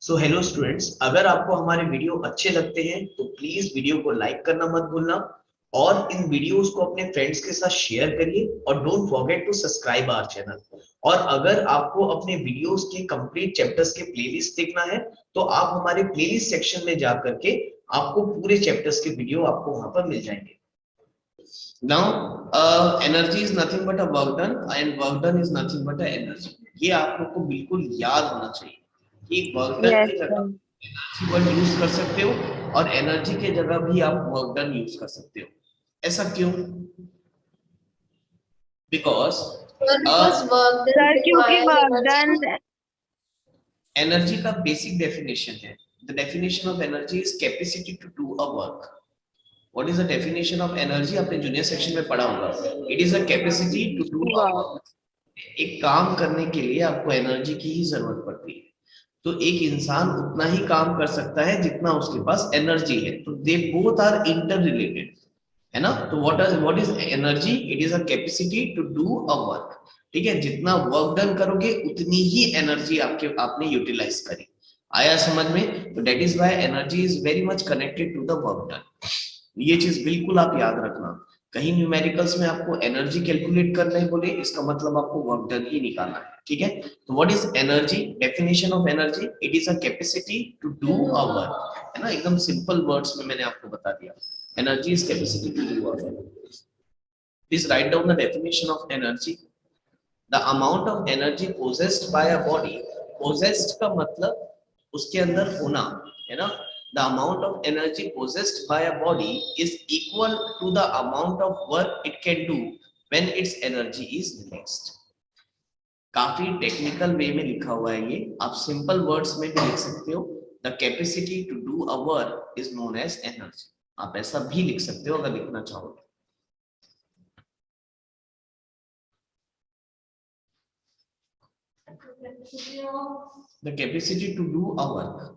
So hello students, अगर आपको हमारे वीडियो अच्छे लगते हैं तो प्लीज वीडियो को लाइक करना मत भूलना और इन वीडियोस को अपने फ्रेंड्स के साथ शेयर करिए और don't forget to subscribe our channel. और अगर आपको अपने वीडियोस के कंप्लीट चैप्टर्स के प्लेलिस्ट देखना है तो आप हमारे प्लेलिस्ट सेक्शन में जा करके आपको पूरे चैप्टर्स के वीडियो आपको वहां पर मिल जाएंगे। Now, energy is nothing but a work done and work done is nothing but a energy. ये आप लोग को बिल्कुल याद होना चाहिए कि वर्क डन Yes, की जगह sir. एनर्जी वर्ड यूज कर सकते हो और एनर्जी के जगह भी आप वर्क डन यूज कर सकते हो। ऐसा क्यों? Because Because work done Sir, क्योंकि requires work energy. done energy का बेसिक डेफिनेशन है, the definition of energy is capacity to do a work. What is the definition of energy? आपने junior section में पढ़ा होगा। It is a capacity to do a work. Work. एक काम करने के लिए आपको एनर्जी की ही जरूरत पड़ती है। तो एक इंसान उतना ही काम कर सकता है जितना उसके पास एनर्जी है। तो they both are inter related, है ना। तो what is energy? It is a capacity to do a work. ठीक है, जितना वर्क डन करोगे उतनी ही एनर्जी आपने यूटिलाइज करी। आया समझ में? तो that is why energy is very much connected to the work done. ये चीज बिल्कुल आप याद रखना। कहीं न्यूमेरिकल्स में आपको एनर्जी कैलकुलेट करने बोले, इसका मतलब आपको वर्क डन ही निकालना है। ठीक है, तो what is energy? Definition of energy, it is a capacity to do a work. है ना, एकदम सिंपल वर्ड्स में मैंने आपको बता दिया। Energy is capacity to do a work. Please write down the definition of energy. The amount of energy possessed by a body. Possessed का मतलब उसके अंदर होना, है ना। The amount of energy possessed by a body is equal to the amount of work it can do when its energy is released. काफी technical way में लिखा हुआ है ये, आप सिंपल वर्ड्स में भी लिख सकते हो। The capacity to do a work is known as energy. आप ऐसा भी लिख सकते हो अगर लिखना चाहो। The capacity to do a work.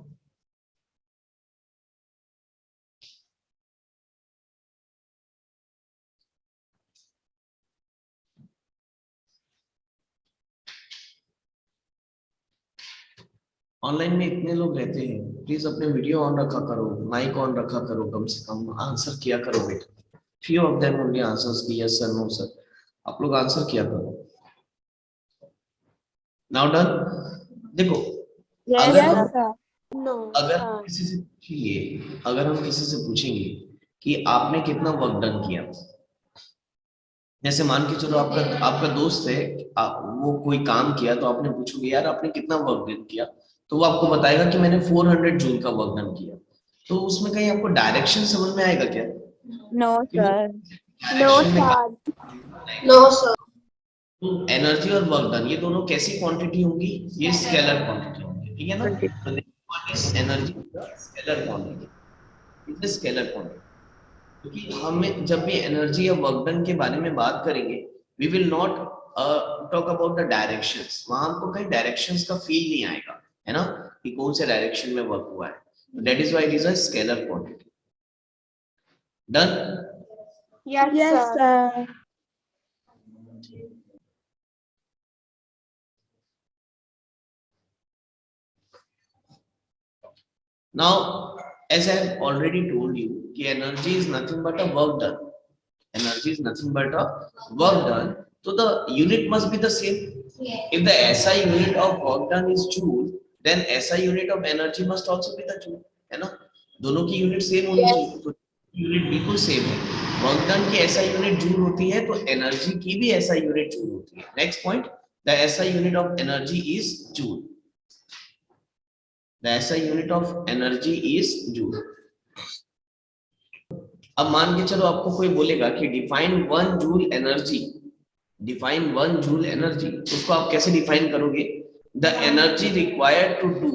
Online में इतने लोग रहते हैं, प्लीज अपने वीडियो ऑन रखा करो, माइक ऑन रखा करो, कम से कम आंसर किया करो बेटा। Few of them only answers की यस सर नो सर। आप लोग आंसर किया करो। Now done. देखो, Yes, अगर sir. हम No, अगर हम sir. किसी से पूछेंगे, अगर हम किसी से पूछेंगे कि आपने कितना वर्क डन किया, जैसे मान के चलो आपका आपका दोस्त है, वो कोई काम किया तो आपने पूछोगे यार आपने कितना वर्क डन किया, तो वो आपको बताएगा कि मैंने 400 जूल का वर्क डन किया। तो उसमें कहीं आपको डायरेक्शन समझ में आएगा क्या No, कि वो sir. No, डायरेक्शन में sir. काम? No, sir. तो एनर्जी और वर्क डन ये दोनों कैसी क्वांटिटी होंगी? ये स्केलर क्वांटिटी होंगी, ठीक है ना। तो energy scalar quantity, is scalar quantity. क्योंकि हमें जब भी एनर्जी या वर्क डन के बारे में बात करेंगे, we will not talk about the directions. वहां हमको कहीं डायरेक्शंस का फील नहीं आएगा, है ना, कि कौन से डायरेक्शन में वर्क हुआ है। That is why it is a scalar quantity. Done. Yes, Yes, sir. sir. Now, as I have already told you, कि energy is nothing but a work done. Energy is nothing but a work done. So the unit must be the same. If the SI unit of work done is joule, then SI unit of energy must also be the joule, है ना। दोनों की unit same होनी Yes. चाहिए। तो unit बिल्कुल same है। Work done की SI यूनिट जूल होती है, तो एनर्जी की भी SI यूनिट जूल होती है। Next point, the SI unit of energy is joule. The SI unit of energy is joule. अब मान के चलो आपको कोई बोलेगा कि define 1 joule energy, define 1 joule energy, उसको आप कैसे डिफाइन करोगे? The energy required to do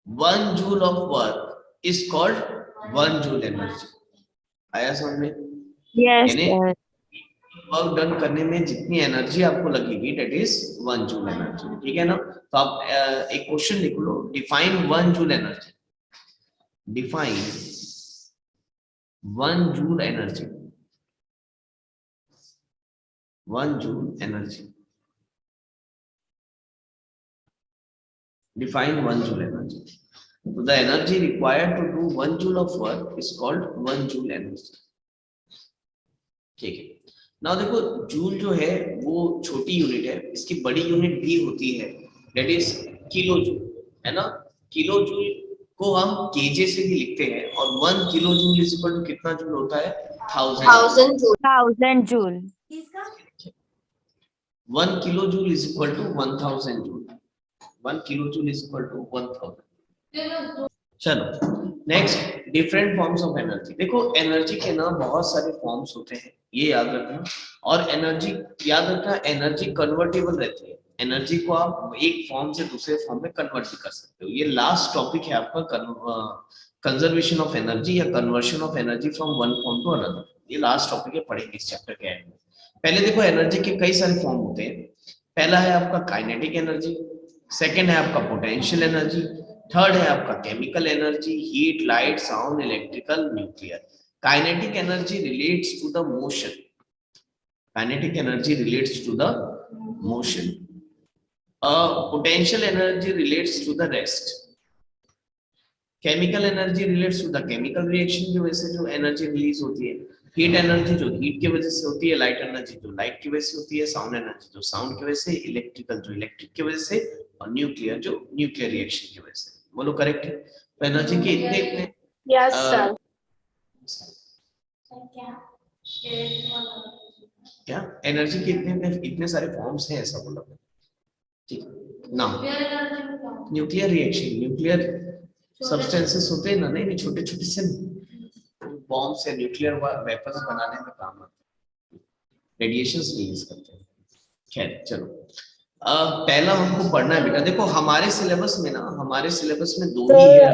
1 joule of work is called 1 joule energy. आया समझ में? Yes, यानी sir. वर्क डन करने में जितनी एनर्जी आपको लगेगी दैट इज 1 जूल एनर्जी, ठीक है ना। तो आप एक क्वेश्चन लिख लो, define 1 joule energy. Define 1 joule energy, 1 joule energy. Define 1 joule energy. So the energy required to do 1 joule of work is called 1 joule energy. ठीक है. Now देखो जूल जो है वो छोटी यूनिट है, इसकी बड़ी यूनिट भी होती है, that is किलो जूल, है ना. किलो जूल को हम केजे से भी लिखते हैं और 1 kilo joule is equal to कितना जूल होता है? 1000 joule. 1000 joule. 1 kilo joule is equal to 1000 joule. 1 kilo joule is equal to 1000. चलो next, different forms of energy. देखो एनर्जी के ना बहुत सारे फॉर्म्स होते हैं, ये याद रखना. और एनर्जी याद रखना, एनर्जी कन्वर्टेबल रहती है. एनर्जी को आप एक फॉर्म से दूसरे फॉर्म में कन्वर्ट भी कर सकते हो. ये लास्ट टॉपिक है आपका, कंजर्वेशन ऑफ एनर्जी या conversion of energy from one form to another. ये लास्ट टॉपिक है, पढ़ेंगे इस चैप्टर के एंड में. पहले देखो एनर्जी के कई सारे फॉर्म होते हैं. पहला है आपका काइनेटिक एनर्जी, सेकंड है आपका पोटेंशियल एनर्जी, थर्ड है आपका chemical energy, heat, light, sound, electrical, nuclear. Kinetic energy relates to the motion. Kinetic energy relates to the motion. Potential energy relates to the rest. Chemical energy relates to the chemical reaction की वजह से जो energy release होती है. Heat energy जो heat की वजह से होती है, लाइट एनर्जी जो लाइट की वजह से होती है, साउंड एनर्जी जो साउंड की वजह से, इलेक्ट्रिकल जो इलेक्ट्रिक की वजह से, और न्यूक्लियर जो न्यूक्लियर रिएक्शन की वजह से. बोलो करेक्ट है. तो एनर्जी के इतने इतने Yes, sir. क्या एनर्जी के इतने सारे फॉर्म्स हैं, ऐसा बोला. ठीक ना. न्यूक्लियर रिएक्शन, न्यूक्लियर सब्सटेंसेस होते हैं ना, नहीं छोटे छोटे से बॉम्ब से न्यूक्लियर वेपन्स बनाने में काम आते हैं, रेडिएशंस रिलीज करते हैं. खैर चलो, पहला हमको पढ़ना है बेटा. देखो हमारे सिलेबस में ना, हमारे सिलेबस में दो ही है,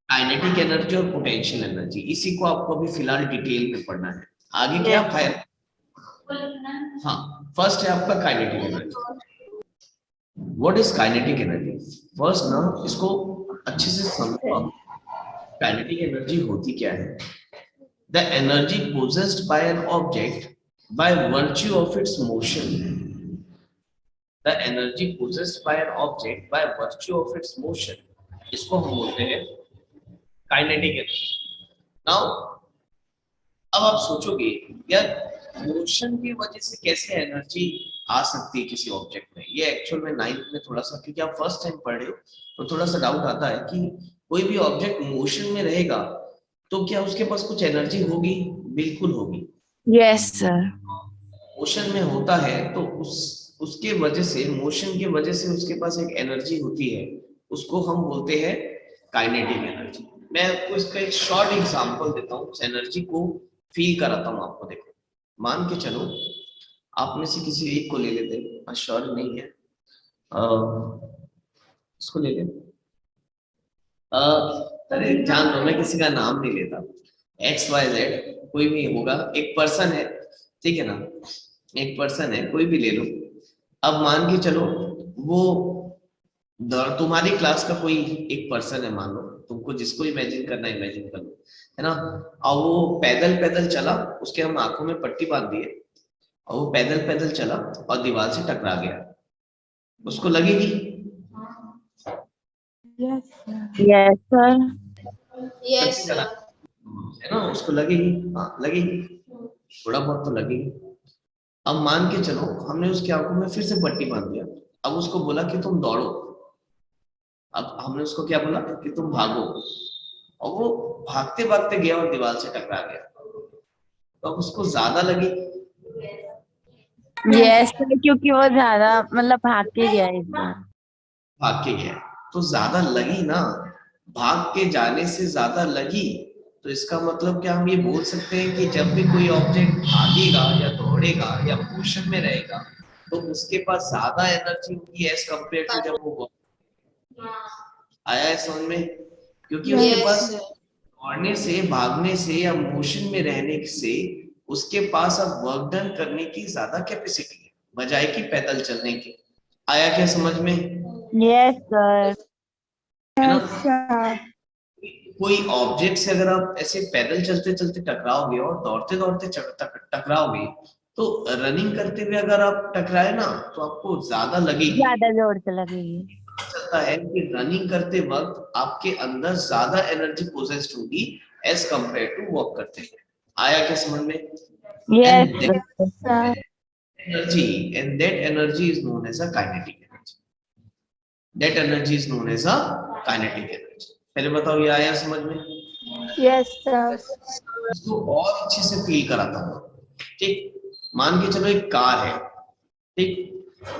काइनेटिक एनर्जी और पोटेंशियल एनर्जी. इसी को आपको अभी फिलहाल डिटेल में पढ़ना है. आगे क्या फायर. हाँ, फर्स्ट है आपका kinetic energy. What is kinetic energy? First ना इसको अच्छे से समझो. काइनेटिक एनर्जी होती क्या है? The energy possessed bye an object by virtue of its motion. The energy possessed by an object by virtue of its motion, इसको हम बोलते हैं काइनेटिक एनर्जी. नाउ अब आप सोचोगे यार मोशन की वजह से कैसे एनर्जी आ सकती है किसी ऑब्जेक्ट में. ये एक्चुअल में 9th में थोड़ा सा, क्योंकि आप फर्स्ट टाइम पढ़ रहे हो तो थोड़ा सा डाउट आता है कि कोई भी ऑब्जेक्ट मोशन में रहेगा तो क्या उसके पास कुछ एनर्जी होगी? बिल्कुल होगी. Yes, sir. मोशन में होता है तो उसके वजह से, मोशन की वजह से उसके पास एक एनर्जी होती है, उसको हम बोलते हैं काइनेटिक एनर्जी. मैं आपको इसका एक शॉर्ट एग्जांपल देता हूँ, उस एनर्जी को फील कराता हूँ आपको. देखो मान के चलो आप में से किसी एक को ले लेते हैं, श्योर नहीं है, इसको ले लें. अरे जान दो, मैं किसी का नाम नहीं लेता. XYZ कोई भी होगा, एक पर्सन है, ठीक है ना, एक पर्सन है, कोई भी ले लो. अब मान के चलो वो तुम्हारी क्लास का कोई एक पर्सन है, मान लो, तुमको जिसको इमेजिन करना है इमेजिन कर लो, है ना. और वो पैदल पैदल चला, उसके हम आंखों में पट्टी बांध दिए, और वो पैदल पैदल चला और दीवार से टकरा गया, उसको लगेगी? Yes, sir. Yes, sir. है ना, उसको लगेगी. हाँ लगेगी, थोड़ा बहुत तो लगेगी. अब मान के चलो हमने उसकी आंखों में फिर से पट्टी बांध दिया, अब उसको बोला कि तुम दौड़ो. अब हमने उसको क्या बोला कि तुम भागो, और वो भागते भागते गया और दीवार से टकरा गया, तो अब उसको ज्यादा लगी? Yes, sir. क्योंकि वो ज्यादा मतलब भाग के गया इस बार. भाग के गया तो ज्यादा लगी ना. भाग के जाने से ज्यादा लगी, तो इसका मतलब क्या हम ये बोल सकते हैं कि जब भी कोई ऑब्जेक्ट भागेगा या दौड़ेगा या मोशन में रहेगा तो उसके पास ज्यादा एनर्जी होगी एज कंपेयर टू जब वो. आया है समझ में? क्योंकि उसके पास दौड़ने से, भागने से या मोशन में रहने से उसके पास अब वर्क डन करने की ज्यादा कैपेसिटी है बजाय कि पैदल चलने की. आया क्या समझ में? Yes, sir. है ना. कोई ऑब्जेक्ट से अगर आप ऐसे पैदल चलते चलते टकराओगे और दौड़ते दौड़ते टकराओगे तो रनिंग करते हुए अगर आप टकराए ना तो आपको ज्यादा लगेगी, ज्यादा जोर से लगेगी. चलता जाता है कि रनिंग करते वक्त आपके अंदर ज्यादा एनर्जी पोजेस्ड होगी एज कंपेयर टू वॉक करते हैं। आया क्या समझ में? Yes, And that Sir. energy is known as a kinetic energy. That energy is known as a kinetic energy. पहले बताओ ये आया समझ में? Yes, sir. इसको और अच्छे से फील कराता हूँ। ठीक, मान के चलो एक कार है, ठीक,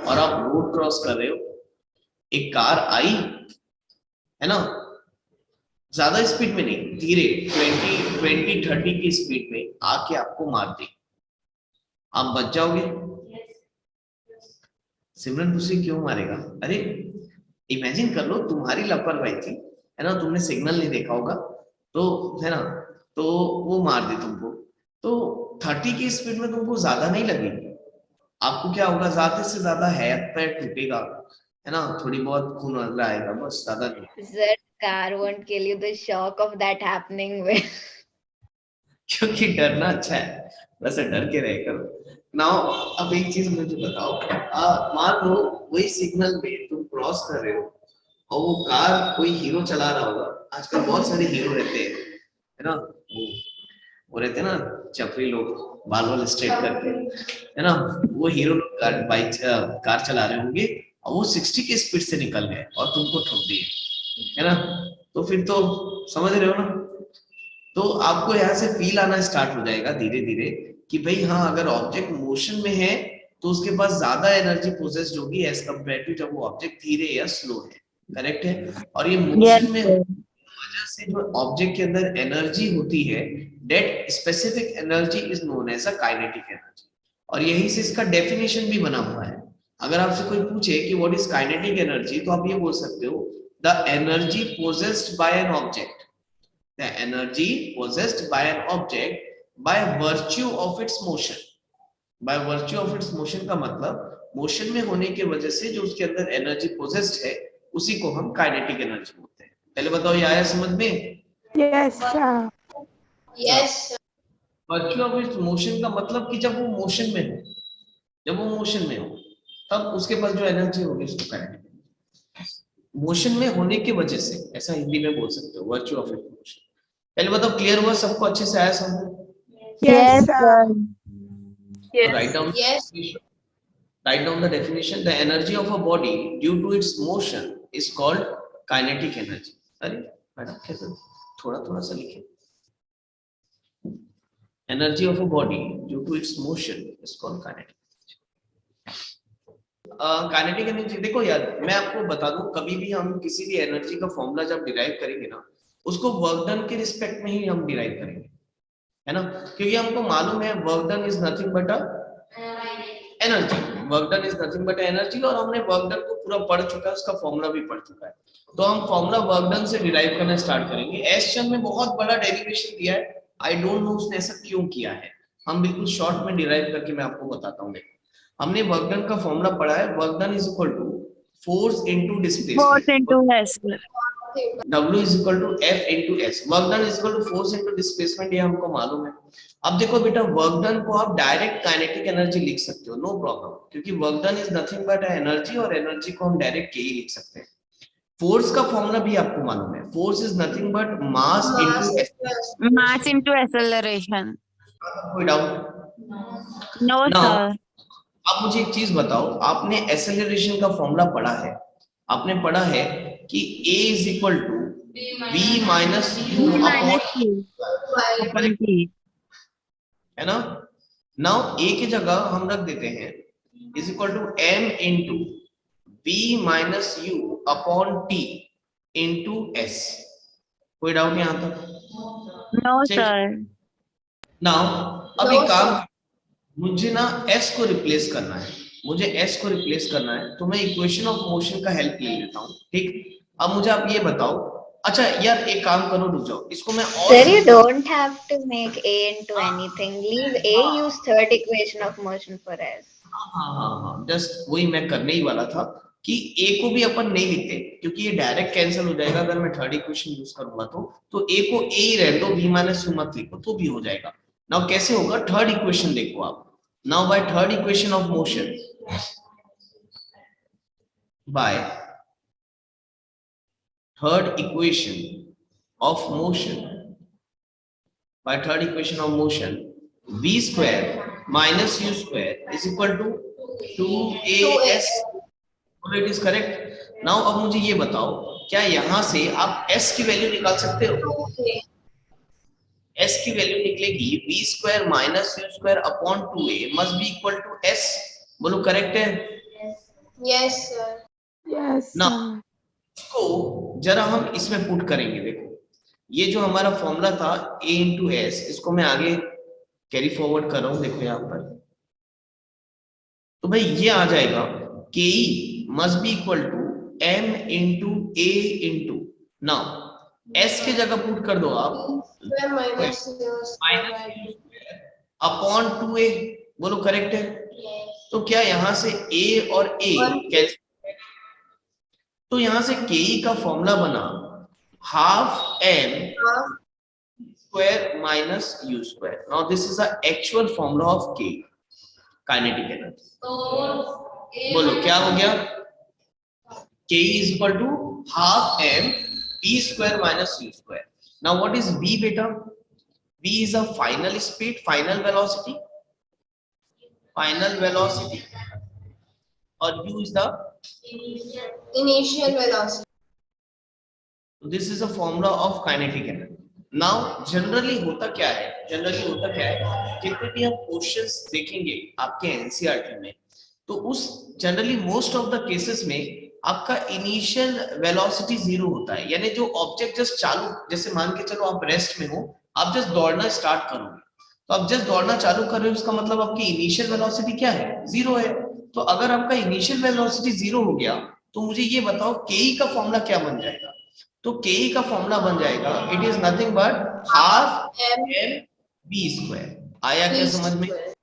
और आप रोड क्रॉस कर रहे हो, एक कार आई है ना, ज्यादा स्पीड में नहीं, धीरे 20-30 की स्पीड में आके आपको मार दी, आप बच जाओगे? सिमरन तुझे क्यों मारेगा? अरे इमेजिन कर लो तुम्हारी लापरवाही थी, है ना, तुमने सिग्नल नहीं देखा होगा, तो है ना, तो वो मार दे तुमको, तो 30 की स्पीड में तुमको ज्यादा नहीं लगेगी, आपको क्या होगा, ज्यादा से ज्यादा हाथ पैर टूटेगा, है ना, थोड़ी बहुत खून वगैरह आएगा, बस ज्यादा नहीं। That car won't kill you. The shock of that happening will. क्योंकि डरना अच्छा है, वैसे डर के रह करो। नाउ अब एक चीज मुझे बताओ, मान लो वही सिग्नल पे तुम क्रॉस कर रहे हो और वो कार कोई हीरो चला रहा होगा, आजकल बहुत सारे हीरो रहते हैं, है ना, वो रहते हैं ना चपरी लोग, बाल वाल स्ट्रेट करके, है ना, वो हीरो लोग कार चला रहे होंगे और वो 60 की स्पीड से निकल गए और तुमको ठोक दिए, है ना, तो फिर तो समझ रहे हो ना, तो आपको यहाँ से फील आना स्टार्ट हो जाएगा धीरे धीरे कि भाई हाँ, अगर ऑब्जेक्ट मोशन में है तो उसके पास ज्यादा एनर्जी प्रोसेस्ड होगी एज कम्पेयर टू जब वो ऑब्जेक्ट धीरे या स्लो है। करेक्ट है? और ये मोशन में वजह से जो ऑब्जेक्ट के अंदर एनर्जी होती है, that specific energy is known as a kinetic energy. और यही से इसका डेफिनेशन भी बना हुआ है। अगर आपसे कोई पूछे कि व्हाट इज काइनेटिक एनर्जी, तो आप ये बोल सकते हो, the energy possessed bye an object, the energy possessed by an object by virtue of its motion। by virtue of its motion का मतलब मोशन में होने की वजह से जो उसके अंदर एनर्जी पोजेस्ड है उसी को हम काइनेटिक एनर्जी बोलते हैं। पहले बताओ ये आया समझ में? Yes, sir. Yes. virtue of its motion का मतलब कि जब वो मोशन में हो, जब वो मोशन में हो तब उसके पास जो एनर्जी होगी उसको काइनेटिक एनर्जी। मोशन में होने की वजह से, ऐसा हिंदी में बोल सकते हो, virtue of its motion। पहले बताओ क्लियर हुआ सबको, अच्छे से आया समझ? Yes, sir. Write down Yes. write down the definition। the energy of a body due to its motion is called kinetic energy। अरे मैडम कैसे थोड़ा थोड़ा सा लिखे, energy of a body due to its motion is called kinetic energy। Kinetic energy देखो यार, मैं आपको बता दूं, कभी भी हम किसी भी एनर्जी का फॉर्मूला जब डिराइव करेंगे ना, उसको वर्क डन के रिस्पेक्ट में ही हम डिराइव करेंगे, है ना, क्योंकि हमको मालूम है work done is nothing but a energy, work done is nothing but energy, और हमने वर्क डन को पूरा पढ़ चुका है, उसका फॉर्मूला भी पढ़ चुका है, तो हम फॉर्मूला वर्क डन से डिराइव करना स्टार्ट करेंगे। एस चंद में बहुत बड़ा डेरिवेशन दिया है, आई डोंट नो उसने ऐसा क्यों किया है, हम बिल्कुल शॉर्ट में डिराइव करके मैं आपको बताता हूँ। हमने वर्क डन का फॉर्मूला पढ़ा है, work done is equal to force into Force displacement, into S। W is equal to F into S। Work done is equal to force into displacement, ये हमको मालूम है। अब देखो बेटा, वर्क डन को आप डायरेक्ट काइनेटिक एनर्जी लिख सकते हो, नो प्रॉब्लम, क्योंकि work done is nothing but energy, और एनर्जी को हम डायरेक्ट यही लिख सकते हैं। फोर्स का फॉर्मूला भी आपको मालूम है, force is nothing but mass into Mass into acceleration। कोई डाउट? No, Now, sir। आप मुझे एक चीज बताओ, आपने एक्सेलरेशन का फॉर्मूला पढ़ा है, आपने पढ़ा है कि a is equal to v minus u upon, है ना। नाउ a की जगह हम रख देते हैं is equal to m into v minus u upon t into s। कोई डाउट यहाँ तक? No, sir। नाउ अब एक काम, मुझे ना s को रिप्लेस करना है, मुझे s को रिप्लेस करना है, तो मैं इक्वेशन ऑफ मोशन का हेल्प ले लेता हूँ, ठीक। अब मुझे आप ये बताओ, अच्छा यार एक काम करो, रुक जाओ, इसको मैं और Sir, you don't have to make A into anything. Leave A, use third equation of motion for S. हाँ, जस्ट वही मैं करने ही वाला था कि a को भी अपन नहीं लिखते, क्योंकि ये डायरेक्ट कैंसिल हो जाएगा अगर मैं थर्ड इक्वेशन यूज करूंगा, तो a को a ही रहने दो, v माइनस u मत लिखो तो भी हो जाएगा। नाउ कैसे होगा, थर्ड इक्वेशन देखो आप, now by third equation of motion, by third equation of motion, by third equation of motion, v square minus u square is equal to 2as. It is correct. Now अब मुझे ये बताओ, क्या यहाँ से आप s की वैल्यू निकाल सकते हो? s की वैल्यू निकलेगी v square minus u square upon 2a must be equal to s. बोलो करेक्ट है? Yes, sir. Yes, ना sir. इसको जरा हम इसमें पुट करेंगे. देखो ये जो हमारा फॉर्मूला था a इंटू एस, इसको मैं आगे कैरी फॉरवर्ड कर रहा हूं. देखो यहाँ पर तो भाई ये आ जाएगा ke must be equal to m into a into, now s के जगह पुट कर दो आप Square minus U square by two. Upon 2a. बोलो करेक्ट है? Yes. तो क्या यहाँ से a और a कैंसिल, तो यहाँ से ke का फॉर्मूला बना half m Half square minus u square. Now this is the actual formula of k, kinetic energy. बोलो क्या हो गया? k is equal to half m v square minus u square. Now what is v beta? v is a final speed, final velocity, or u is the, initial velocity. this is a formula of kinetic energy. Now generally होता क्या है, जितने भी हम questions देखेंगे आपके NCERT में, तो उस generally most of the cases में आपका इनिशियल वेलोसिटी जीरो होता है. यानी जो ऑब्जेक्ट जस्ट चालू, जैसे मान के चलो आप रेस्ट में हो, आप जस्ट दौड़ना स्टार्ट करोगे, तो आप जस्ट दौड़ना चालू कर रहे हो, उसका मतलब आपकी इनिशियल वेलोसिटी क्या है? जीरो है. तो अगर आपका इनिशियल वेलोसिटी जीरो हो गया तो मुझे ये बताओ ke का फॉर्मूला क्या बन जाएगा? तो ke का फॉर्मूला बन जाएगा, it is nothing but half M m v square. आया क्या V समझ में? square.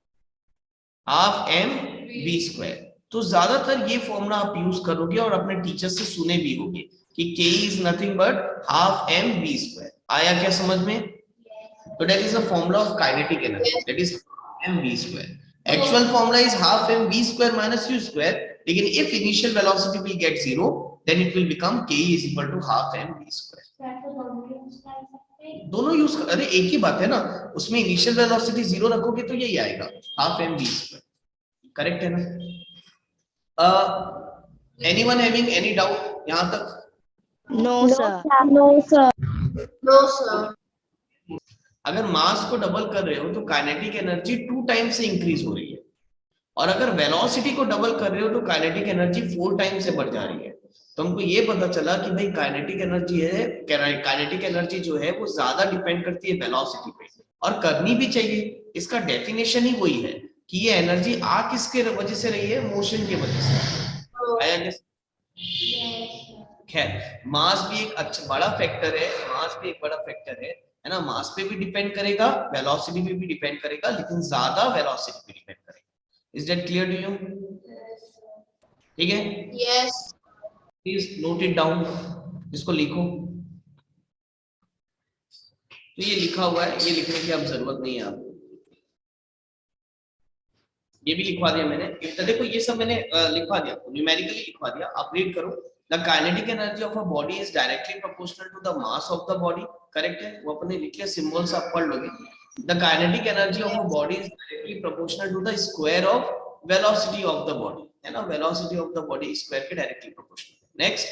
Half m v square. तो ज्यादातर ये फॉर्मूला आप यूज करोगे और अपने टीचर से सुने भी होगे कि k is nothing but half m v square. आया क्या समझ में? तो that is the formula of kinetic energy, that is m v square. Actual formula is half m v square minus u square, लेकिन if initial velocity will get zero, then it will become k is equal to half m v square. दोनों use कर, अरे एक ही बात है ना, उसमें initial velocity zero रखोगे तो यही आएगा half m v square. Correct है ना? एनीवन हैविंग एनी डाउट यहाँ तक? No, sir. No, sir. अगर मास को डबल कर रहे हो तो काइनेटिक एनर्जी 2 टाइम्स से इंक्रीज हो रही है, और अगर वेलोसिटी को डबल कर रहे हो तो काइनेटिक एनर्जी 4 टाइम्स से बढ़ जा रही है. तो हमको ये पता चला कि भाई काइनेटिक एनर्जी जो है वो ज्यादा डिपेंड करती है वेलोसिटी पे, और करनी भी चाहिए. इसका डेफिनेशन ही वही है कि ये एनर्जी आ किसके वजह से रही है? मोशन की वजह से. आया क्या? खैर मास भी एक अच्छा बड़ा फैक्टर है ना. मास पे भी डिपेंड करेगा, वेलोसिटी पे भी डिपेंड करेगा, लेकिन ज्यादा वेलोसिटी पे डिपेंड करेगा. Is that clear to you? ठीक है, Yes. Please note it down, इसको लिखो. तो ये लिखा हुआ है, ये लिखने की अब जरूरत नहीं है आपको, ये भी लिखवा दिया मैंने. तो देखो ये सब मैंने लिखवा दिया, न्यूमेरिकली लिखवा दिया, आप रीड करो. The kinetic energy of a body is directly proportional to the mass of the body. Correct है? वो अपने लिख लिया, सिंबल्स आप पढ़ लोगे. The kinetic energy of a body is directly proportional to the square of velocity of the body, है ना. velocity of the body square के directly proportional. Next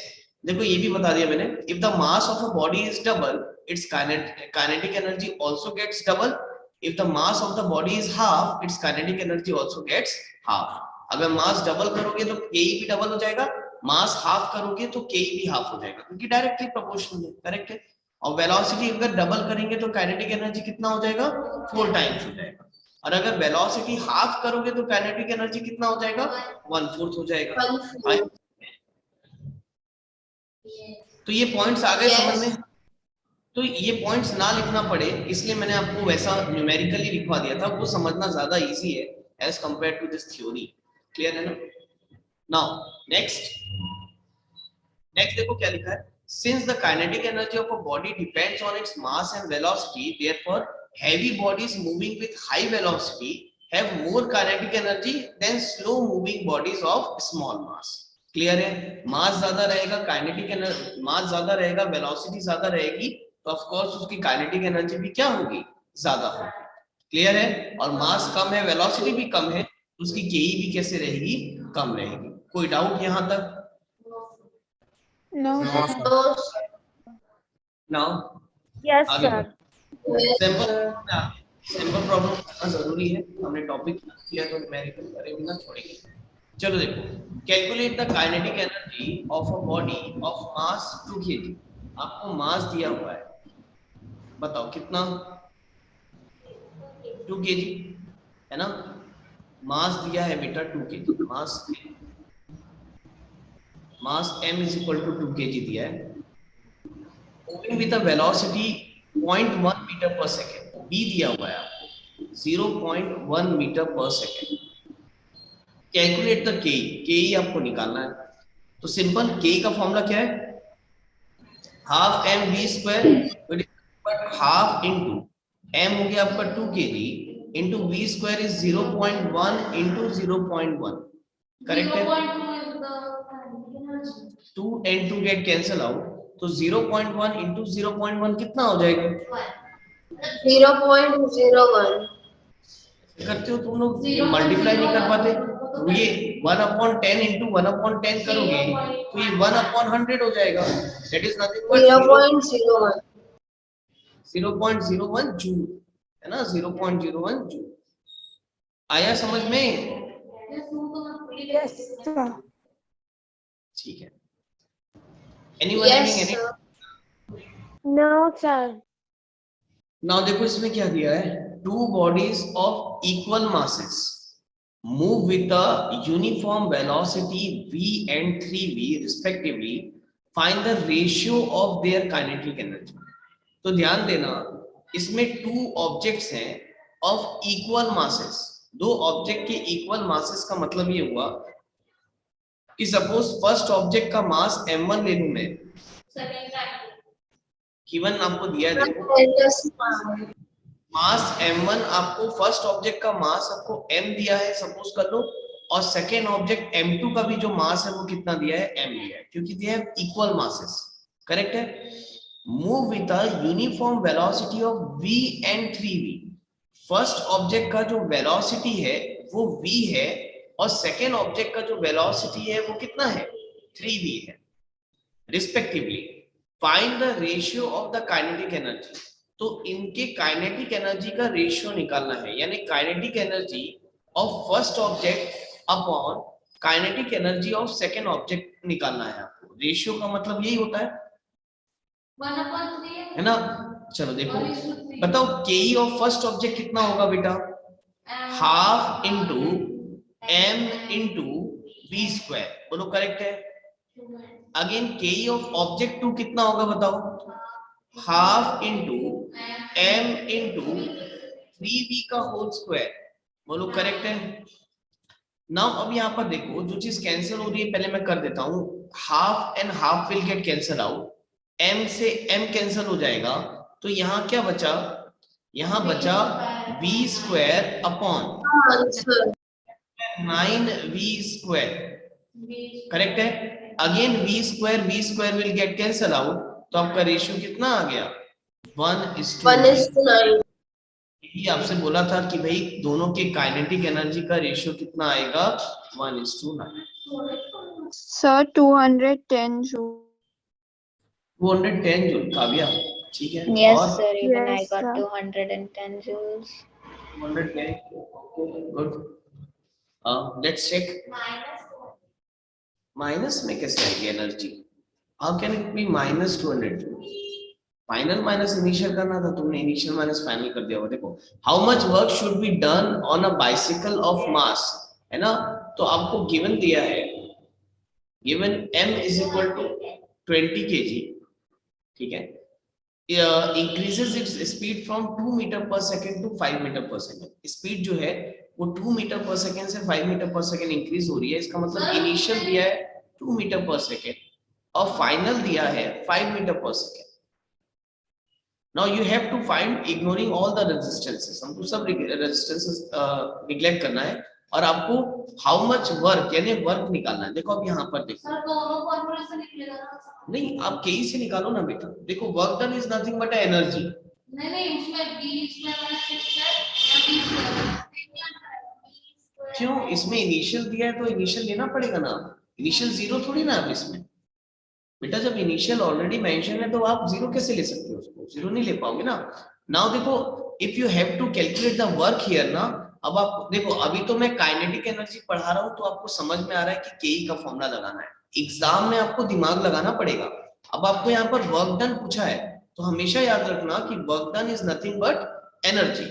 देखो ये भी बता दिया मैंने, if the mass of a body is double, its kinetic energy also gets double. If the mass of the body is half, its kinetic energy also gets half. अगर mass double करोगे तो ke भी double हो जाएगा, मास half करोगे तो के भी हाफ हो जाएगा, क्योंकि डायरेक्टली प्रोपोर्शनल है. करेक्ट है? और वेलोसिटी अगर डबल करेंगे तो काइनेटिक एनर्जी कितना हो जाएगा? 4 टाइम्स हो जाएगा. और अगर वेलोसिटी हाफ करोगे तो काइनेटिक एनर्जी कितना हो जाएगा? 1/4 हो जाएगा. तो ये पॉइंट्स आ गए समझ में? तो ये पॉइंट्स ना लिखना पड़े इसलिए मैंने आपको वैसा न्यूमेरिकली लिखवा दिया था, वो समझना ज्यादा इजी है as compare to this theory. Clear है ना? नाउ नेक्स्ट देखो क्या लिखा है. Since the kinetic energy of a body depends on its mass and velocity, therefore heavy bodies moving with high velocity have more kinetic energy than slow moving bodies of small mass. Clear है? मास ज्यादा रहेगा, kinetic energy मास ज्यादा रहेगा, velocity ज्यादा रहेगी, तो of course उसकी kinetic energy भी क्या होगी, ज्यादा होगी। क्लियर है? और मास कम है, वेलोसिटी भी कम है, तो उसकी केई भी कैसे रहेगी, कम रहेगी। कोई डाउट यहाँ तक? No, sir. No, sir. Now Yes, आगे sir. Yes, sample sir. Sample problem करना जरूरी है, हमने टॉपिक किया तो न्यूमेरिकल करेंगे ना, छोड़ेंगे। चलो देखो, calculate the kinetic energy of a body of mass 2 kg। आपको मास दिया हुआ है, बताओ कितना, 2 kg है ना, मास दिया है बेटा 2 kg, mass m is equal to 2 kg दिया है, moving with a velocity 0.1 meter per second, b दिया हुआ है आपको 0.1 meter per second। Calculate the के, के आपको निकालना है, तो सिंपल के का फॉर्मूला क्या है, half m v square, half into m हो गया आपका 2 kg into v square is 0.1 into 0.1, correct है? 2 and 2 गेट कैंसिल आउट, तो 0.1 इंटू 0.1 कितना हो जाएगा, 0.01. करते हो तुम लोग, मल्टीप्लाई नहीं कर पाते, तो ये 1/10 इंटू 1/10 करोगे तो ये 1/100 हो जाएगा, that is nothing but 0.01. 0.01 joule, है ना, 0.01 जूल। आया समझ में? Yes, sir. ठीक है। Anyone Yes, having any? sir. No, sir. Now देखो इसमें क्या दिया है, two bodies of equal masses move with a uniform velocity v and 3v respectively, find the ratio of their kinetic energy। तो ध्यान देना, इसमें टू ऑब्जेक्ट्स हैं ऑफ इक्वल मासेस, दो ऑब्जेक्ट के इक्वल मासेस का मतलब ये हुआ कि सपोज फर्स्ट ऑब्जेक्ट का मास m1 ले लूं मैं, गिवन आपको दिया है, देखो मास m1, आपको फर्स्ट ऑब्जेक्ट का मास आपको m दिया है सपोज कर लो, और सेकेंड ऑब्जेक्ट m2 का भी जो मास है वो कितना दिया है, m दिया है, क्योंकि they have equal masses, correct है? Move with a uniform velocity of v and 3v। First object का जो वेलोसिटी है वो v है, और सेकेंड ऑब्जेक्ट का जो वेलोसिटी है वो कितना है, 3v है respectively. Find the ratio of the kinetic energy, तो इनके काइनेटिक एनर्जी का रेशियो निकालना है, यानी kinetic energy of first object upon kinetic energy of second object निकालना है आपको। रेशियो का मतलब यही होता है ना। चलो देखो, बताओ के ऑफ फर्स्ट ऑब्जेक्ट कितना होगा बेटा, half into m into v square, बोलो करेक्ट है? अगेन के ऑफ ऑब्जेक्ट 2 कितना होगा बताओ, half into m into 3v का होल स्क्वायर, बोलो करेक्ट है? नाउ अब यहाँ पर देखो, जो चीज कैंसिल हो रही है पहले मैं कर देता हूँ, half and half will get cancel out, m से m कैंसिल हो जाएगा, तो यहाँ क्या बचा, यहाँ बचा v square upon 9v square, correct है? Again v square will get cancel out, तो आपका रेशियो कितना आ गया, 1:9। यही आपसे बोला था कि भाई दोनों के काइनेटिक एनर्जी का रेशियो कितना आएगा, 1:9। Sir, 210 joule. 210 जूल, काव्या ठीक है? Yes, और sir. Even I Yes, got sir. 210 joules. 210, okay, good. Let's check. Minus में कैसे आएगी energy, how can it be -200 joule? Final minus initial करना था, तुमने इनिशियल माइनस फाइनल कर दिया। देखो, how much work should be done on a bicycle of mass, है ना? तो आपको गिवन दिया है, given m is equal to 20 kg, ठीक है? Increases its speed from 2 metre per second to 5 metre per second. Speed जो है वो 2 मीटर पर सेकेंड से 5 मीटर पर सेकेंड इंक्रीज हो रही है, इसका मतलब इनिशियल दिया है 2 मीटर पर सेकेंड और फाइनल दिया है 5 metre per second. Now you have to find ignoring all the resistances, हमको सब रेजिस्टेंसेस निग्लेक्ट करना है, और आपको हाउ मच वर्क यानी वर्क निकालना है। देखो अब यहाँ पर देखो, सर दोनों फॉर्मूले से निकलेगा ना? नहीं आप के से निकालो ना बेटा। देखो work done is nothing but energy. नहीं नहीं, उसमें बी स्क्वायर माइनस सी स्क्वायर या बी स्क्वायर। क्यों, इसमें इनिशियल दिया है तो इनिशियल लेना पड़ेगा ना। इनिशियल जीरो थोड़ी ना। अब इसमें बेटा जब इनिशियल ऑलरेडी मेंशन है तो आप जीरो कैसे ले सकते हो, उसको जीरो नहीं ले पाओगे ना। नाउ देखो if you have to calculate the work here ना, अब आप देखो अभी तो मैं काइनेटिक एनर्जी पढ़ा रहा हूं तो आपको समझ में आ रहा है कि के का फॉर्मूला लगाना है। एग्जाम में आपको दिमाग लगाना पड़ेगा। अब आपको यहाँ पर वर्क डन पूछा है तो हमेशा याद रखना कि work done is nothing but energy.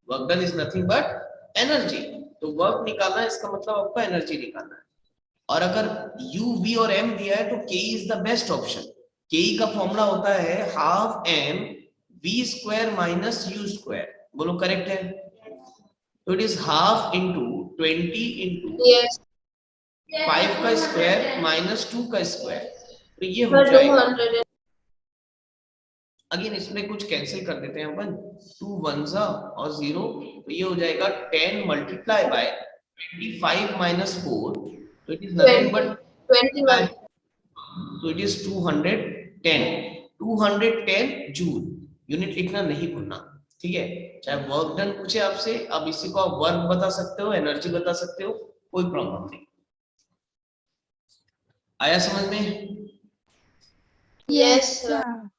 Work done is nothing but energy. तो वर्क निकालना है इसका मतलब आपको एनर्जी निकालना है। और अगर u v और m दिया है तो k is the best option. k का फॉर्मूला होता है half m v square minus u square. बोलो करेक्ट है? तो it is half into 20 into yes 5 का स्क्वायर माइनस 2 का स्क्वायर। तो ये हो सर जाएगा। 200 अगेन इसमें कुछ कैंसिल कर देते हैं अपन, 2 1 और 0, तो ये हो जाएगा 10 मल्टीप्लाई बाय 25 माइनस 4, तो इट इज नथिंग बट 21 तो इट इज 210 जूल। यूनिट लिखना नहीं भूलना, ठीक है। चाहे वर्क डन पूछे आपसे, अब इसी को आप वर्क बता सकते हो, एनर्जी बता सकते हो, कोई प्रॉब्लम नहीं। आया समझ में? Yes sir. sir.